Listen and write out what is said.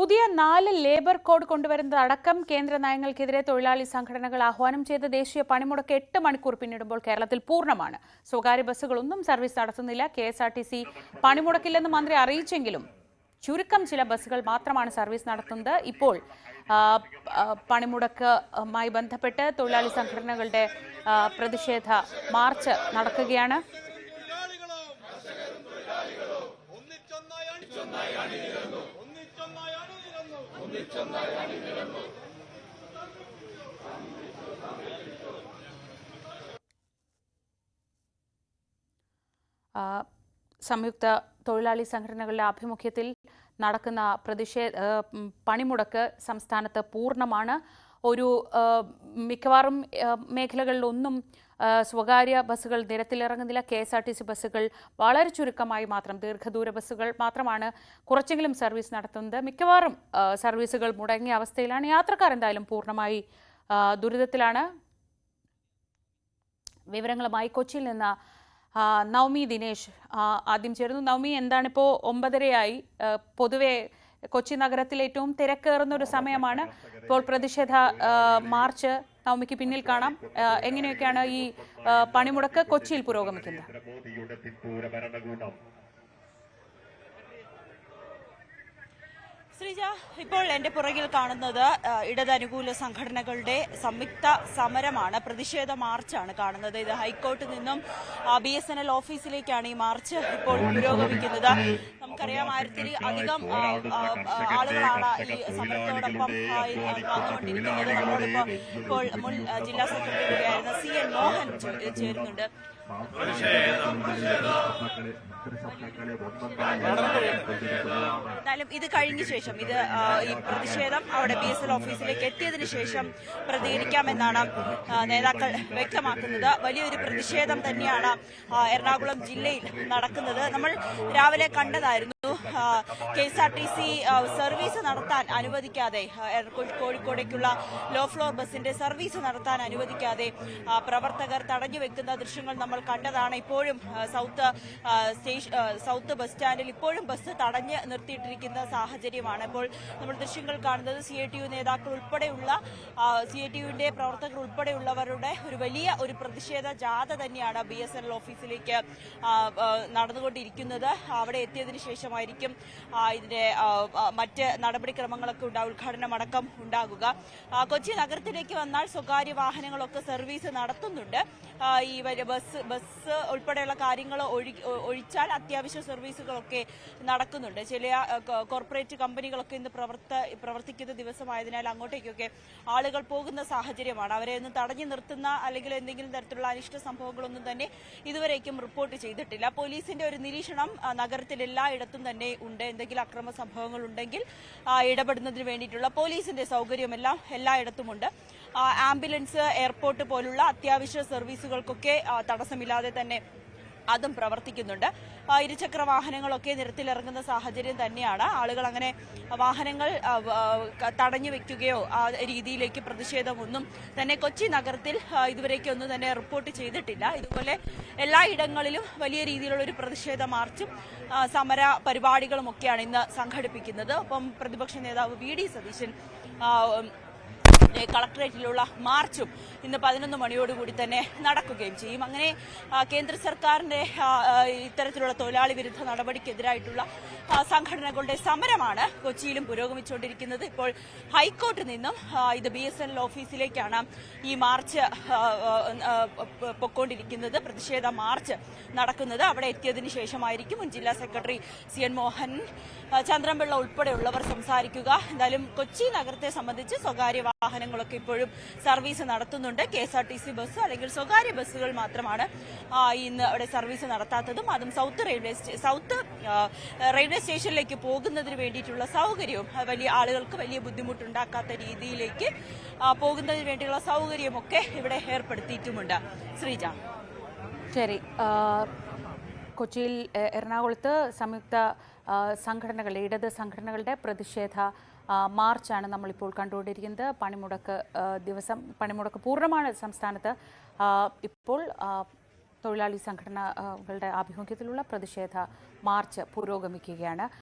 പുതിയ 4 labour code കൊണ്ടുവരുന്നതടക്കം കേന്ദ്ര നയങ്ങൾക്കെതിരെ തൊഴിലാളി സംഘടനകൾ ആഹ്വാനം ചെയ്ത ദേശീയ പണിമുടക്ക് 8 മണിക്കൂർ പിന്നിടുമ്പോൾ കേരളത്തിൽ പൂർണ്ണമാണ്. സ്വകാര്യ ബസ്സുകളൊന്നും സർവീസ് നടത്തുന്നില്ല. കെഎസ്ആർടിസി പണിമുടക്കില്ലെന്ന് മന്ത്രി അറിയിച്ചെങ്കിലും ചുരുക്കം ചില ബസ്സുകൾ മാത്രമാണ് സർവീസ് നടത്തുന്നത്. ഇപ്പോൾ പണിമുടക്കുമായി ബന്ധപ്പെട്ട് തൊഴിലാളി സംഘടനകളുടെ പ്രതിഷേധ മാർച്ച് നടക്കുകയാണ്. സംയുക്ത തൊഴിലാളി സംഘടനകളുടെ ആഭിമുഖ്യത്തിൽ നടക്കുന്ന പണിമുടക്ക് സംസ്ഥാനത്ത് പൂർണ്ണമാണ്. മിക്കവാറും മേഖലകളിലൊന്നും സ്വകാര്യ ബസ്സുകൾ നിരത്തിലിറങ്ങുന്നില്ല. കെഎസ്ആർടിസി ബസ്സുകൾ വളരെ ചുരുക്കമായി മാത്രം, ദീർഘദൂര ബസ്സുകൾ മാത്രമാണ് കുറച്ചെങ്കിലും സർവീസ് നടത്തുന്നത്. മിക്കവാറും സർവീസുകൾ മുടങ്ങിയ അവസ്ഥയിലാണ്. യാത്രക്കാർ എന്തായാലും പൂർണ്ണമായി ദുരിതത്തിലാണ്. വിവരങ്ങളുമായി കൊച്ചിയിൽ നിന്ന് നവമി ദിനേശ് ആദ്യം ചേരുന്നു. നവമി, എന്താണിപ്പോൾ 9:30-ആയി? പൊതുവെ കൊച്ചി നഗരത്തിൽ ഏറ്റവും തിരക്കേറുന്ന ഒരു സമയമാണ്. ഇപ്പോൾ പ്രതിഷേധ മാർച്ച് നവമിക്ക് പിന്നിൽ കാണാം. എങ്ങനെയൊക്കെയാണ് ഈ പണിമുടക്ക് കൊച്ചിയിൽ പുരോഗമിക്കുന്നത്? ശ്രീജ, ഇപ്പോൾ എൻ്റെ പുറകിൽ കാണുന്നത് ഇടതനുകൂല സംഘടനകളുടെ സംയുക്ത സമരമാണ്, പ്രതിഷേധ മാർച്ചാണ് കാണുന്നത്. ഇത് ഹൈക്കോർട്ടിൽ നിന്നും BSNL ഓഫീസിലേക്കാണ് ഈ മാർച്ച് ഇപ്പോൾ പുരോഗമിക്കുന്നത്. നമുക്കറിയാം, 1000-ൽ-അധികം ആളുകളാണ് ഈ സമരത്തോടൊപ്പം വന്നുകൊണ്ടിരിക്കുന്നത്. നമ്മളോടൊപ്പം ഇപ്പോൾ മുൻ ജില്ലാ സെക്രട്ടറി കൂടിയായിരുന്ന CN മോഹൻ ചേരുന്നുണ്ട്. എന്നാലും ഇത് കഴിഞ്ഞ ശേഷം ഈ പ്രതിഷേധം അവിടെ BSNL ഓഫീസിലേക്ക് എത്തിയതിനു ശേഷം പ്രതികരിക്കാമെന്നാണ് നേതാക്കൾ വ്യക്തമാക്കുന്നത്. വലിയൊരു പ്രതിഷേധം തന്നെയാണ് എറണാകുളം ജില്ലയിൽ നടക്കുന്നത്. നമ്മൾ രാവിലെ കണ്ടതായിരുന്നു KSRTC സർവീസ് നടത്താൻ അനുവദിക്കാതെ, കോഴിക്കോടേക്കുള്ള ലോ ഫ്ലോർ ബസിന്റെ സർവീസ് നടത്താൻ അനുവദിക്കാതെ പ്രവർത്തകർ തടഞ്ഞു വെക്കുന്ന ദൃശ്യങ്ങൾ നമ്മൾ കണ്ടതാണ്. ഇപ്പോഴും സൗത്ത് ബസ് സ്റ്റാൻഡിൽ ഇപ്പോഴും ബസ് തടഞ്ഞ് നിർത്തിയിട്ടിരിക്കുന്ന സാഹചര്യമാണ്. ഇപ്പോൾ നമ്മൾ ദൃശ്യങ്ങൾ കാണുന്നത് CITU നേതാക്കൾ ഉൾപ്പെടെയുള്ള CITUവിന്റെ പ്രവർത്തകർ ഉൾപ്പെടെയുള്ളവരുടെ വലിയ പ്രതിഷേധ ജാഥ തന്നെയാണ് BSNL ഓഫീസിലേക്ക് നടന്നുകൊണ്ടിരിക്കുന്നത്. അവിടെ എത്തിയതിനു ശേഷമായിരിക്കും ഇതിന്റെ മറ്റ് നടപടിക്രമങ്ങളൊക്കെ ഉദ്ഘാടനം അടക്കം ഉണ്ടാകുക. കൊച്ചി നഗരത്തിലേക്ക് വന്നാൽ സ്വകാര്യ വാഹനങ്ങളൊക്കെ സർവീസ് നടത്തുന്നുണ്ട്. ഈ ബസ് ഉൾപ്പെടെയുള്ള കാര്യങ്ങൾ ഒഴിച്ചാൽ അത്യാവശ്യ സർവീസുകളൊക്കെ നടക്കുന്നുണ്ട്. ചില കോർപ്പറേറ്റ് കമ്പനികളൊക്കെ ഇന്ന് പ്രവർത്തിക്കുന്ന ദിവസമായതിനാൽ അങ്ങോട്ടേക്കൊക്കെ ആളുകൾ പോകുന്ന സാഹചര്യമാണ്. അവരെ ഒന്നും തടഞ്ഞു നിർത്തുന്ന അല്ലെങ്കിൽ എന്തെങ്കിലും തരത്തിലുള്ള അനിഷ്ട സംഭവങ്ങളൊന്നും തന്നെ ഇതുവരേക്കും റിപ്പോർട്ട് ചെയ്തിട്ടില്ല. പോലീസിന്റെ ഒരു നിരീക്ഷണം നഗരത്തിൽ എല്ലായിടത്തും തന്നെ ഉണ്ട്. എന്തെങ്കിലും അക്രമ സംഭവങ്ങൾ ഉണ്ടെങ്കിൽ ഇടപെടുന്നതിന് വേണ്ടിയിട്ടുള്ള പോലീസിന്റെ സൗകര്യമെല്ലാം എല്ലായിടത്തുമുണ്ട്. ആംബുലൻസ്, എയർപോർട്ട് പോലുള്ള അത്യാവശ്യ സർവീസുകൾക്കൊക്കെ തടസ്സമില്ലാതെ തന്നെ അതും പ്രവർത്തിക്കുന്നുണ്ട്. ഇരുചക്ര വാഹനങ്ങളൊക്കെ നിരത്തിലിറങ്ങുന്ന സാഹചര്യം തന്നെയാണ്. ആളുകൾ അങ്ങനെ വാഹനങ്ങൾ തടഞ്ഞു വെക്കുകയോ ആ രീതിയിലേക്ക് പ്രതിഷേധമൊന്നും തന്നെ കൊച്ചി നഗരത്തിൽ ഇതുവരേക്കൊന്നും തന്നെ റിപ്പോർട്ട് ചെയ്തിട്ടില്ല. ഇതുപോലെ എല്ലായിടങ്ങളിലും വലിയ രീതിയിലുള്ള ഒരു പ്രതിഷേധ മാർച്ചും സമര പരിപാടികളുമൊക്കെയാണ് ഇന്ന് സംഘടിപ്പിക്കുന്നത്. ഒപ്പം പ്രതിപക്ഷ നേതാവ് VD സതീശൻ കളക്ടറേറ്റിലുള്ള മാർച്ചും ഇന്ന് 11 മണിയോടുകൂടി തന്നെ നടക്കുകയും ചെയ്യും. അങ്ങനെ കേന്ദ്ര സർക്കാരിന്റെ ഇത്തരത്തിലുള്ള തൊഴിലാളി വിരുദ്ധ നടപടിക്കെതിരായിട്ടുള്ള സംഘടനകളുടെ സമരമാണ് കൊച്ചിയിലും പുരോഗമിച്ചുകൊണ്ടിരിക്കുന്നത്. ഇപ്പോൾ ഹൈക്കോർട്ടിൽ നിന്നും ഇത് BSNL ഓഫീസിലേക്കാണ് ഈ മാർച്ച് പൊക്കോണ്ടിരിക്കുന്നത്, പ്രതിഷേധ മാർച്ച് നടക്കുന്നത്. അവിടെ എത്തിയതിനു ശേഷമായിരിക്കും മുൻ ജില്ലാ സെക്രട്ടറി CN മോഹൻ, ചന്ദ്രൻപിള്ള ഉൾപ്പെടെയുള്ളവർ സംസാരിക്കുക. എന്തായാലും കൊച്ചി നഗരത്തെ സംബന്ധിച്ച് സ്വകാര്യ വാഹനങ്ങളൊക്കെ ഇപ്പോഴും സർവീസ് നടത്തുന്നുണ്ട്. KSRTC ബസ് അല്ലെങ്കിൽ സ്വകാര്യ ബസ്സുകൾ മാത്രമാണ് ഇന്ന് അവിടെ സർവീസ് നടത്താത്തതും. അതും സൗത്ത് റെയിൽവേ സ്റ്റേഷനിലേക്ക് പോകുന്നതിന് വേണ്ടിയിട്ടുള്ള സൗകര്യവും ആളുകൾക്ക് വലിയ ബുദ്ധിമുട്ടുണ്ടാക്കാത്ത രീതിയിലേക്ക് പോകുന്നതിന് വേണ്ടിയുള്ള സൗകര്യമൊക്കെ ഇവിടെ ഏർപ്പെടുത്തിയിട്ടുമുണ്ട്. ശ്രീജ, ശരി. കൊച്ചിയിൽ, എറണാകുളത്ത് സംയുക്ത സംഘടനകളുടെ, ഇടത് സംഘടനകളുടെ പ്രതിഷേധ മാർച്ചാണ് നമ്മളിപ്പോൾ കണ്ടുകൊണ്ടിരിക്കുന്നത്. പണിമുടക്ക് പൂർണ്ണമാണ് സംസ്ഥാനത്ത്. ഇപ്പോൾ തൊഴിലാളി സംഘടനകളുടെ ആഭിമുഖ്യത്തിലുള്ള പ്രതിഷേധ മാർച്ച് പുരോഗമിക്കുകയാണ്.